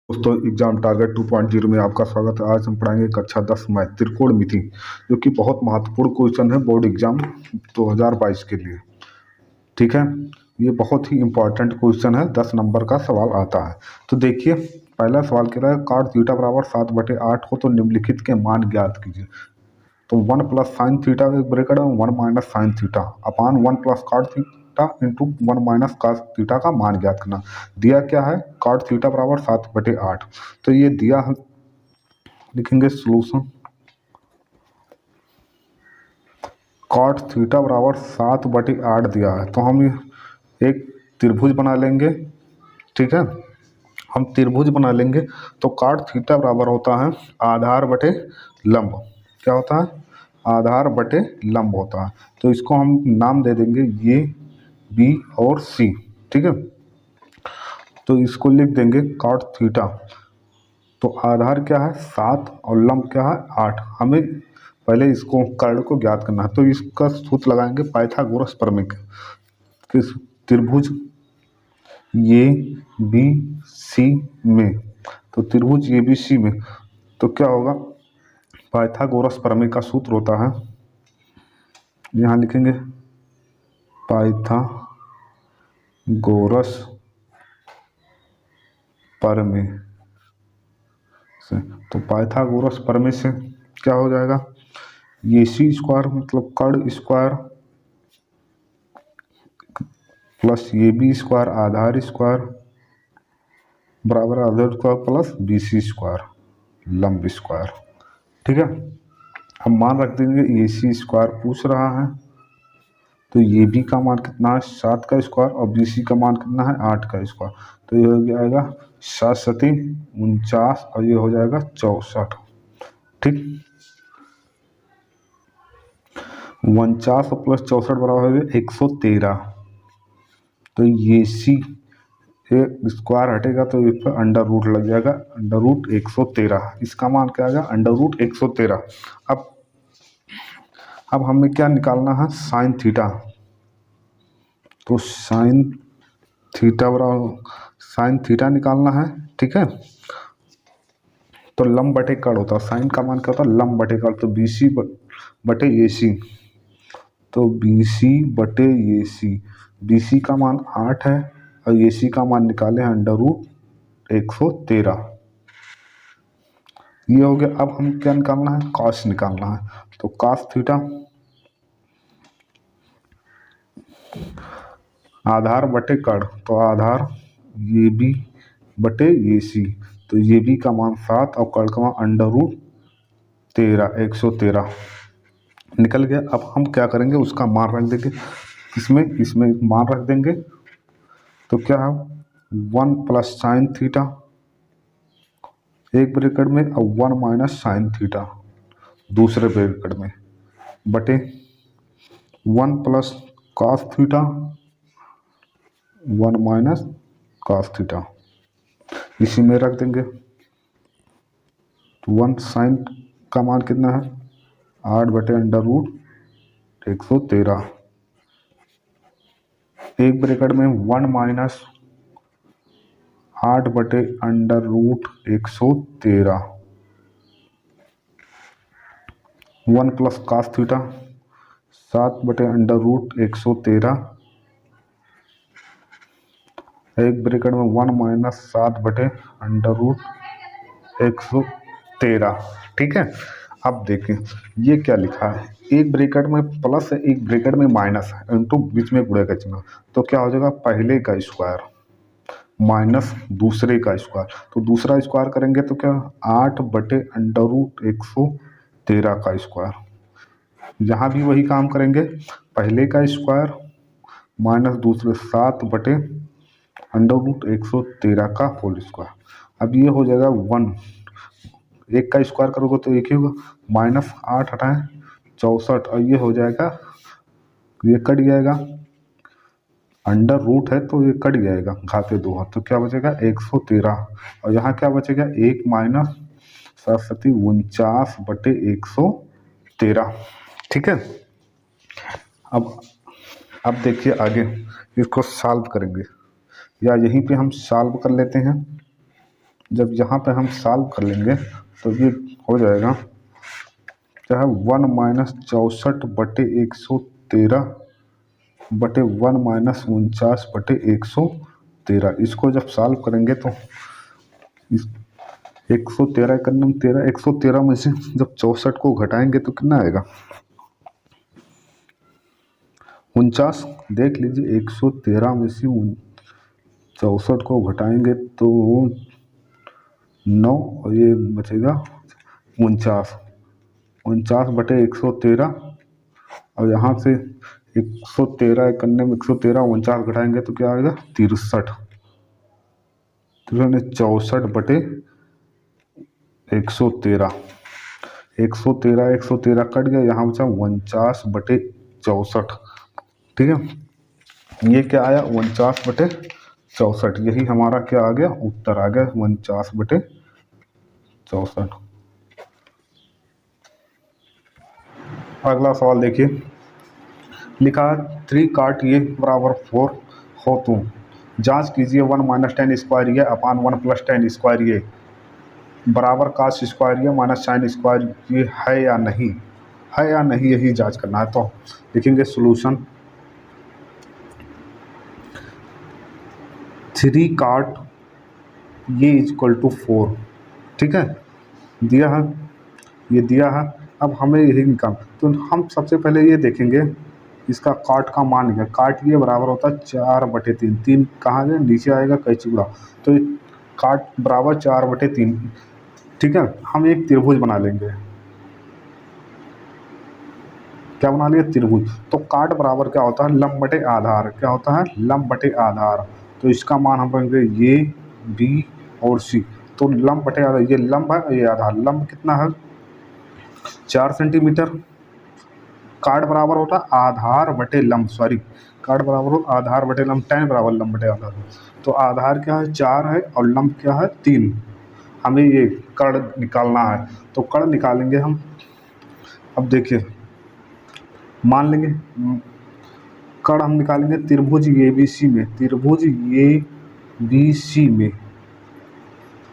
दोस्तों exam target 2.0 में आपका स्वागत है। आज हम पढ़ाएंगे कक्षा 10 मैथ त्रिकोणमिति, जो कि बहुत महत्वपूर्ण क्वेश्चन है बोर्ड एग्जाम 2022 के लिए। ठीक है, ये बहुत ही इंपॉर्टेंट क्वेश्चन है, 10 नंबर का सवाल आता है। तो देखिए, पहला सवाल कह रहा है cot थीटा बराबर 7/8 हो तो निम्नलिखित के मान ज्ञात कीजिए। तो 1 प्लस साइन थीटा एक ब्रैकेट में 1 minus sine theta upon 1 plus cot theta into 1 minus cos theta का मान ज्ञात करना। दिया क्या है, कॉट थीटा बराबर 7/8। तो ये दिया है, लिखेंगे सोल्यूशन। कॉट थीटा बराबर 7/8 दिया है, तो हम एक त्रिभुज बना लेंगे। ठीक है, हम त्रिभुज बना लेंगे। तो कॉट थीटा बराबर होता है आधार बटे लंब। क्या होता है, आधार बटे लंब होता है। तो इसको हम नाम दे देंगे ए, बी और सी। ठीक है, तो इसको लिख देंगे कॉट थीटा। तो आधार क्या है 7 और लंब क्या है 8। हमें पहले इसको कर्ण को ज्ञात करना है, तो इसका सूत्र लगाएंगे पाइथागोरस प्रमेय किस त्रिभुज ए बी सी में। तो त्रिभुज ए बी सी में तो क्या होगा, पाइथागोरस प्रमेय का सूत्र होता है, यहाँ लिखेंगे पाइथागोरस प्रमेय से। तो पाइथागोरस प्रमेय से क्या हो जाएगा, ये सी स्क्वायर मतलब कर्ण square plus A B square आधार स्क्वायर बराबर आधार square plus B C square लंब स्क्वायर। ठीक है, हम मान रख देंगे ए सी स्क्वायर पूछ रहा है, तो ये बी का मान कितना है 7 का स्क्वायर और बी सी का मान कितना है 8 का स्क्वायर। तो ये हो जाएगा 7×7=49 और ये हो जाएगा 64। ठीक, 49 प्लस 64 बराबर है 113। तो ये सी एक स्क्वायर हटेगा तो इस पर अंडर रूट लग जाएगा, अंडर रूट 113। इसका मान क्या आएगा, अंडर रूट 113। अब हमें क्या निकालना है, साइन थीटा। तो साइन थीटा बराबर साइन थीटा निकालना है। ठीक है, तो लंब बटे कर्ण होता है, साइन का मान क्या होता है लंब बटे कर्ण। तो बी सी बटे ए सी, तो बी सी बटे ए सी, बी सी का मान 8 है और ए सी का मान निकाले हैं अंडर रूट 113। ये हो गया। अब हम क्या निकालना है, कॉस निकालना है। तो कॉस थीटा आधार बटे कर्ण, तो आधार ये बी बटे ये सी, तो ये बी का मान 7 और कर्ण का मान अंडर रूट 113 निकल गया। अब हम क्या करेंगे, उसका मान रख देंगे इसमें इसमें मान रख देंगे। तो क्या है 1 प्लस साइन थीटा एक ब्रैकेट में और 1 माइनस साइन थीटा दूसरे ब्रैकेट में बटे 1 plus cos theta 1 minus cos theta इसी में रख देंगे। तो 1 साइन का मान कितना है 8 बटे अंडर रूट 113। एक ब्रैकेट में 1 माइनस 8 बटे under root 113 1 plus cos theta 7 बटे अंडर रूट 113। एक ब्रैकेट में 1 माइनस 7 बटे अंडर रूट 113। ठीक है, अब देखें ये क्या लिखा है, एक ब्रैकेट में प्लस है एक ब्रैकेट में माइनस है, इंटू बीच में गुणे का चिन्ह। तो क्या हो जाएगा, पहले का स्क्वायर माइनस दूसरे का स्क्वायर। तो दूसरा स्क्वायर करेंगे तो क्या 8 बटे अंडर रूट 113 का स्क्वायर। यहाँ भी वही काम करेंगे, पहले का स्क्वायर माइनस दूसरे 7 बटे अंडर रूट 113 का होल स्क्वायर। अब ये हो जाएगा 1, एक का स्क्वायर करोगे तो एक ही होगा, माइनस 8 हटाएं 64 और ये हो जाएगा, ये कट जाएगा, अंडर रूट है तो ये कट जाएगा, घाते 2 है तो क्या बचेगा 113 और यहाँ क्या बचेगा 1 माइनस 7×7 बटे 113। ठीक है, अब देखिए आगे इसको सॉल्व करेंगे, या यहीं पे हम सॉल्व कर लेते हैं। जब यहाँ पे हम सॉल्व कर लेंगे तो ये हो जाएगा क्या है 1-64/1-49/1-49/113। इसको जब सॉल्व करेंगे तो इस 113 का नंबर 13, 113 में से जब 64 को घटाएंगे तो कितना आएगा 49। देख लीजिए 113 में से 64 को घटाएंगे तो 9 और ये बचेगा 49। 49/113 और यहाँ से 113 करने में 113 49 घटाएंगे तो क्या आएगा 63। तो 64/113 113 कट गया, यहाँ बचा 49/64। ठीक है, ये क्या आया 49/64। यही हमारा क्या आ गया उत्तर आ गया 49/64। अगला सवाल देखिए, लिखा 3 काट ये बराबर 4 हो तो जांच कीजिए 1-10² ये अपान 1+10² ये बराबर cos स्क्वायर ये माइनस साइन स्क्वायर ये है या नहीं, यही जांच करना है। तो लिखेंगे सोल्यूशन 3 काट ये इक्वल टू 4। ठीक है, दिया है, ये दिया है। अब हमें यही निकाल, तो हम सबसे पहले ये देखेंगे इसका काट का मान है। काट ये बराबर होता है 4/3। 3 कहाँ गया नीचे आएगा कैंची उड़ा, तो काट बराबर 4/3। ठीक है, हम एक त्रिभुज बना लेंगे। क्या बना लिया त्रिभुज। तो काट बराबर क्या होता है लंब बटे आधार। क्या होता है लंब बटे आधार। तो इसका मान हम रखेंगे ये बी और सी। तो लंब बटे आधार, ये लंब है ये आधार। लंब कितना है 4 सेंटीमीटर। काट बराबर होता है आधार बटे लंब, सॉरी काट बराबर हो आधार बटे लंब, tan बराबर लंब बटे आधार। तो आधार क्या है 4 है और लंब क्या है 3। हमें ये कर्ण निकालना है, तो कर्ण निकालेंगे हम। अब देखिए मान लेंगे कर्ण हम निकालेंगे त्रिभुज ए बी सी में, त्रिभुज ए बी सी में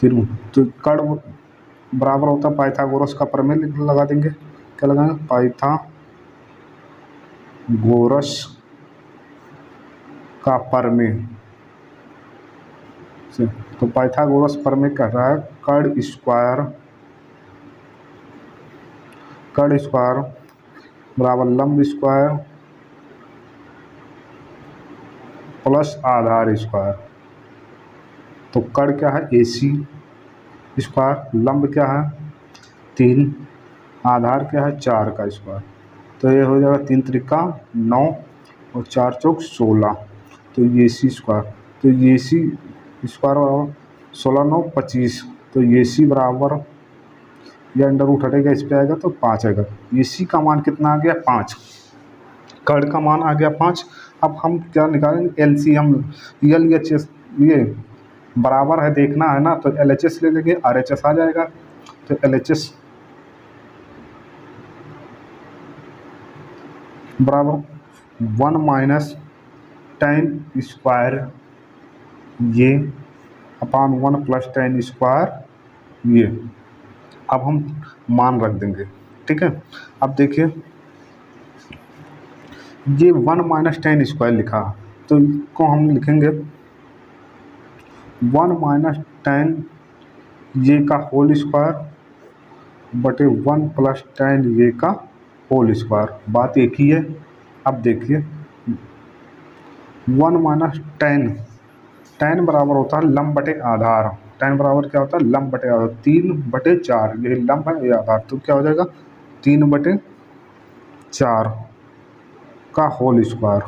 त्रिभुज। तो कर्ण बराबर होता है पाइथागोरस का प्रमेय लगा देंगे। क्या लगाएंगे पाइथागोरस का प्रमेय से। तो पाइथागोरस प्रमेय कह रहा है कर्ण स्क्वायर बराबर लंब स्क्वायर प्लस आधार स्क्वायर। तो कर्ण क्या है AC स्क्वायर, लंब क्या है 3, आधार क्या है 4 का स्क्वायर। तो ये हो जाएगा 3 त्रिका 9 और 4 चौक 16। तो AC स्क्वायर, तो AC स्क्वायर बराबर 16 9 25। तो AC बराबर या अंडर रूट हटेगा इस पे आएगा तो 5 आएगा। AC का मान कितना आ गया 5, कर्ण का मान आ गया 5। अब हम क्या निकालेंगे LCM, LHS ये बराबर है देखना है ना, तो LHS ले लेंगे RHS आ जाएगा। तो LHS बराबर 1-10² ये अपान 1+10² ये। अब हम मान रख देंगे। ठीक है, अब देखिए ये 1-10² लिखा, तो इसको हम लिखेंगे 1-10 ये का होल स्क्वायर बटे 1+10 ये का होल स्क्वायर। बात एक ही है। अब देखिए 1-10 बराबर होता है लंब बटे आधार। tan बराबर क्या होता है लंब बटे आधार, 3/4। ये लंब है ये आधार, तो क्या हो जाएगा 3/4 का होल स्क्वायर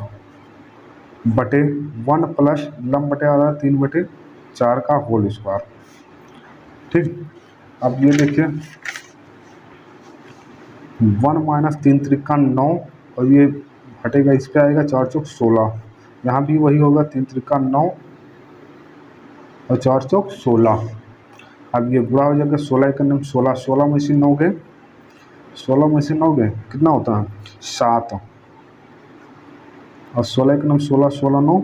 बटे 1 प्लस लंब बटे आधार 3/4 का होल स्क्वायर। ठीक, अब ये देखिए 1 - 3 त्रिका 9 और ये हटेगा इस पे आएगा 4 चौक 16। यहाँ भी वही होगा 3 त्रिका 9 और 4 चौक 16। अब ये बुरा हो जाएगा 16 के नाम 16, 16 में से 9 गए, 16 में से 9 गए कितना होता है 7 और 16 के नाम 16, 16 9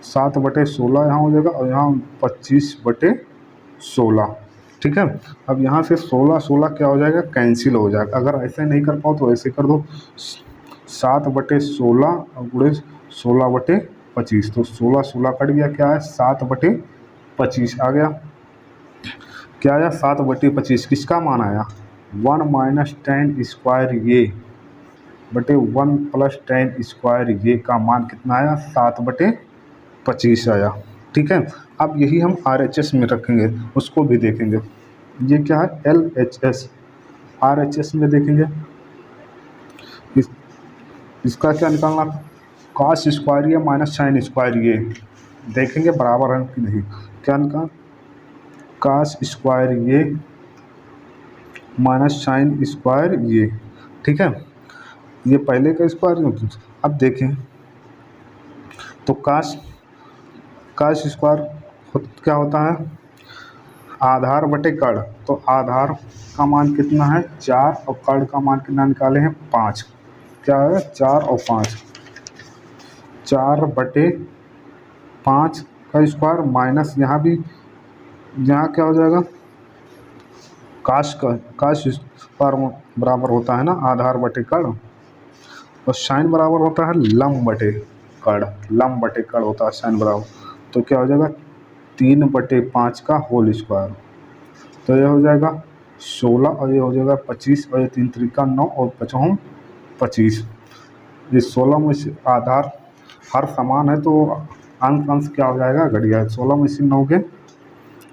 7/16 यहाँ हो जाएगा और यहाँ 25/16। ठीक है, अब यहाँ से 16 क्या हो जाएगा, कैंसिल हो जाएगा। अगर ऐसे नहीं कर पाओ तो ऐसे कर दो, 7/16 गुणे 16/25, तो 16 कट गया, क्या है 7/25 आ गया। क्या आया 7/25, किसका मान आया 1 - tan स्क्वायर ये बटे 1 + tan स्क्वायर ये का मान कितना आया 7/25 आया। ठीक है, अब यही हम RHS में रखेंगे, उसको भी देखेंगे। ये क्या है LHS, RHS में देखेंगे इसका क्या निकालना, cos स्क्वायर ये माइनस साइन स्क्वायर ये देखेंगे बराबर है कि नहीं। क्या निकाल, cos स्क्वायर ये माइनस साइन स्क्वायर ये। ठीक है, ये पहले का स्क्वायर। अब देखें तो cos स्क्वायर क्या होता है, आधार बटे कड़, तो आधार का मान कितना है 4 और कड़ का मान कितना निकाले हैं 5। क्या है 4 और 5, 4/5 का स्क्वायर माइनस यहाँ भी, यहाँ क्या हो जाएगा काश स्क्वायर बराबर होता है ना आधार बटे कड़, और साइन बराबर होता है लंब बटे कड़, लंब बटे कड़ होता है साइन बराबर। तो क्या हो जाएगा 3/5 का होल स्क्वायर, तो ये हो जाएगा 16 और ये हो जाएगा 25 और ये 3 त्रिका 9 और 5 25। ये 16 में से आधार हर समान है तो अंश क्या हो जाएगा घटिया, 16 में से 9 के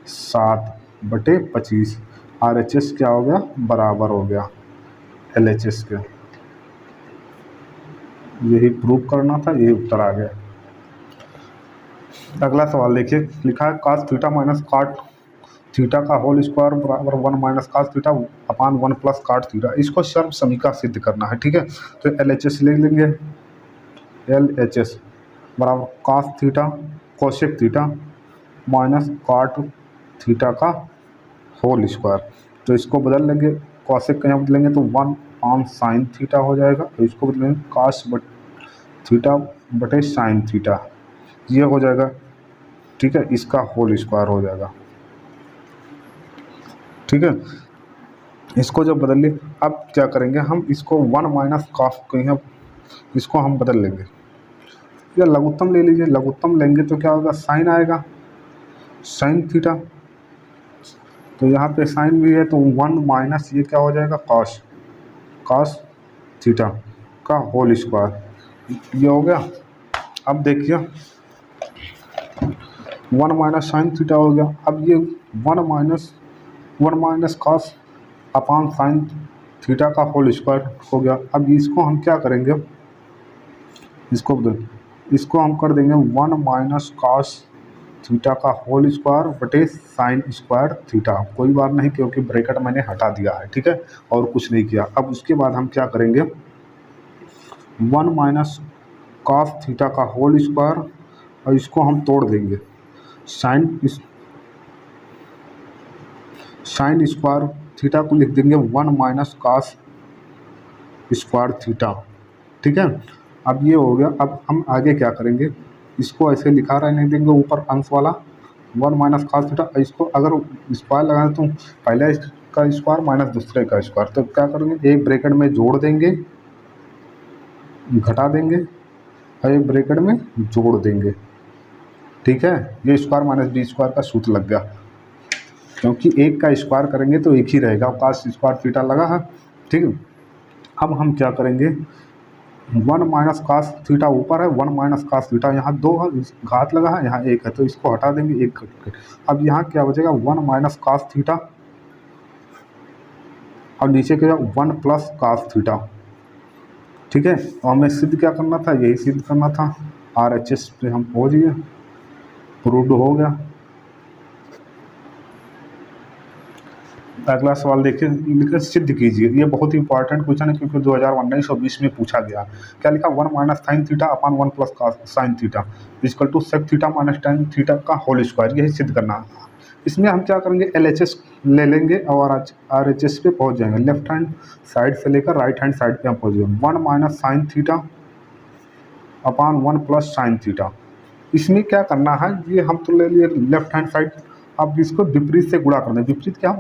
7/25। RHS क्या हो गया बराबर हो गया LHS के। यही प्रूव करना था, यही उत्तर आ गया। अगला सवाल देखिए, लिखा है cos theta minus cot theta का होल स्क्वायर बराबर 1 - cos theta upon 1 + cot theta. इसको सर्व समीकरण सिद्ध करना है। ठीक है, तो LHS ले लेंगे, LHS बराबर cos theta cosec theta minus cot theta का होल स्क्वायर। तो इसको बदल लेंगे, कोसेक का यहाँ बदलेंगे तो 1 sin थीटा हो जाएगा, तो इसको बदलेंगे cos थीटा बटे sin थीटा, ये हो जाएगा। ठीक है, इसका होल स्क्वायर हो जाएगा। ठीक है, इसको जब बदल लें, अब क्या करेंगे हम इसको 1 - cos कहीं इसको हम बदल लेंगे, या लघुत्तम ले लीजिए, लघुत्तम लेंगे तो क्या होगा साइन आएगा sin थीटा, तो यहाँ पे साइन भी है तो 1 माइनस ये क्या हो जाएगा cos थीटा का होल स्क्वायर, ये हो गया। अब देखिए 1 - sin थीटा हो गया। अब ये 1 - cos अपान sin थीटा का होल स्क्वायर हो गया। अब इसको हम क्या करेंगे, इसको बदल, इसको हम कर देंगे 1 - cos थीटा का होल स्क्वायर बटे साइन स्क्वायर थीटा। कोई बात नहीं क्योंकि ब्रैकेट मैंने हटा दिया है। ठीक है, और कुछ नहीं किया। अब उसके बाद हम क्या करेंगे 1 - cos थीटा का होल स्क्वायर, और इसको हम तोड़ देंगे साइन स्क्वायर थीटा को लिख देंगे 1 - cos स्क्वायर थीटा। ठीक है, अब ये हो गया। अब हम आगे क्या करेंगे, इसको ऐसे लिखा रहने देंगे ऊपर अंश वाला 1 - cos थीटा, इसको अगर स्क्वायर लगाएं तो पहले का स्क्वायर माइनस दूसरे का स्क्वायर, तो क्या करेंगे एक ब्रैकेट में जोड़ देंगे, घटा देंगे और एक ब्रैकेट में जोड़ देंगे। ठीक है, ये स्क्वायर माइनस बी स्क्वायर का सूत्र लग गया, क्योंकि एक का स्क्वायर करेंगे तो एक ही रहेगा, cos स्क्वायर थीटा लगा है। ठीक है, अब हम क्या करेंगे 1 - cos थीटा ऊपर है, 1 - cos थीटा यहाँ 2 है, घात लगा है, यहाँ 1 है, तो इसको हटा देंगे एक करके। अब यहाँ क्या बचेगा 1 - cos थीटा और नीचे क्या 1 + cos थीटा। ठीक है, और हमें सिद्ध क्या करना था, यही सिद्ध करना था। RHS पे हम पहुँच गए, प्रूव्ड हो गया। अगला सवाल देखिए, लिखा सिद्ध कीजिए। ये बहुत ही इंपॉर्टेंट क्वेश्चन है क्योंकि 2019 और 20 में पूछा गया। क्या लिखा 1 - sin theta upon 1 + cos sin theta equal to sec theta minus tan theta का होल स्क्वायर, यही सिद्ध करना है। इसमें हम क्या करेंगे LHS ले लेंगे और RHS पे पहुंच जाएंगे। लेफ्ट हैंड साइड से लेकर राइट हैंड साइड पे हम पहुंच जाएंगे। 1 - sin theta upon 1 + sin theta, इसमें क्या करना है, ये हम तो ले लिए लेफ्ट हैंड साइड, अब इसको विपरीत से गुणा कर दें। विपरीत क्या,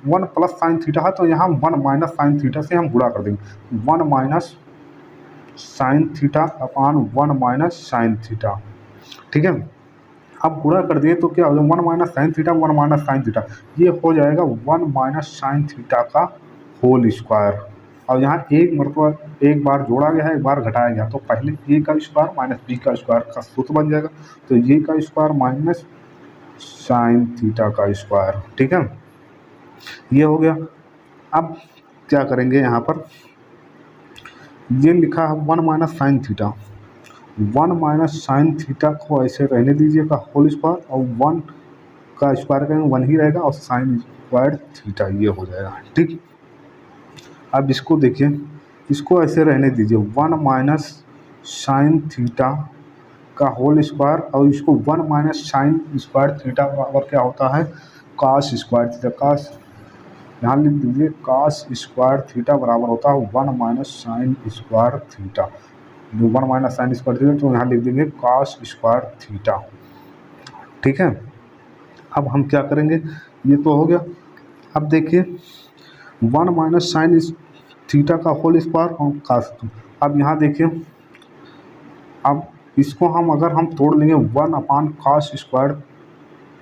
1 प्लस साइन थीटा है तो यहाँ 1 माइनस साइन थीटा से हम गुणा कर देंगे। 1 minus sine theta upon 1 minus sine theta, ठीक है। अब गुणा कर दिए तो क्या हो जाएगा, 1 minus sine theta 1 minus sine theta, ये हो जाएगा 1 माइनस साइन थीटा का होल स्क्वायर। और यहाँ एक मरतबा एक बार जोड़ा गया है, एक बार घटाया गया, तो पहले ए का स्क्वायर माइनस बी का स्क्वायर का सूत्र बन जाएगा। तो ये का स्क्वायर माइनस साइन थीटा का स्क्वायर, ठीक है, ये हो गया। अब क्या करेंगे, यहाँ पर ये लिखा है 1 minus sine theta, 1 minus sine theta को ऐसे रहने दीजिएगा होल स्क्वायर, और 1 का स्क्वायर करेंगे 1 ही रहेगा, और साइन स्क्वायर थीटा ये हो जाएगा, ठीक। अब इसको देखिए, इसको ऐसे रहने दीजिए, 1 माइनस साइन थीटा का होल स्क्वायर, और इसको 1 माइनस साइन स्क्वायर थीटा बराबर क्या होता है, कास स्क्वायर थीटा। कास यहाँ लिख दीजिए, कास स्क्वायर थीटा बराबर होता है 1 minus sine square theta. 1 minus sine square theta तो यहाँ लिख देंगे कास स्क्वायर थीटा, ठीक है। अब हम क्या करेंगे, ये तो हो गया। अब देखिए 1 माइनस साइन थीटा का होल स्क्वायर और कास, अब यहाँ देखिए, अब इसको हम अगर हम तोड़ लेंगे 1 अपान कास स्क्वायर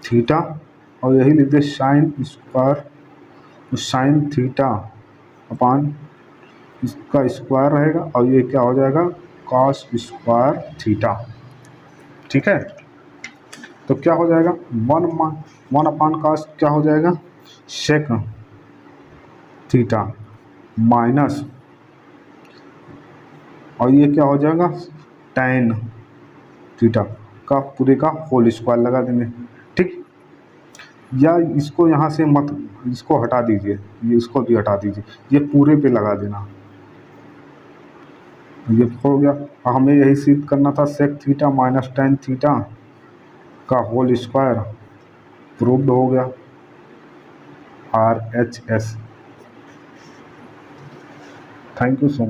थीटा, और यही लिख दे sine square, sine theta upon इसका स्क्वायर रहेगा, और ये क्या हो जाएगा, कास स्क्वायर थीटा, ठीक है। तो क्या हो जाएगा, 1 अपान कास क्या हो जाएगा, सेक थीटा माइनस, और ये क्या हो जाएगा, टैन थीटा का पूरे का होल स्क्वायर लगा देंगे, ठीक। या इसको यहाँ से मत, इसको हटा दीजिए, ये इसको भी हटा दीजिए, ये पूरे पे लगा देना, ये हो गया। हमें यही सिद्ध करना था, sec theta minus tan theta का होल स्क्वायर प्रूव्ड हो गया, RHS। Thank you so much.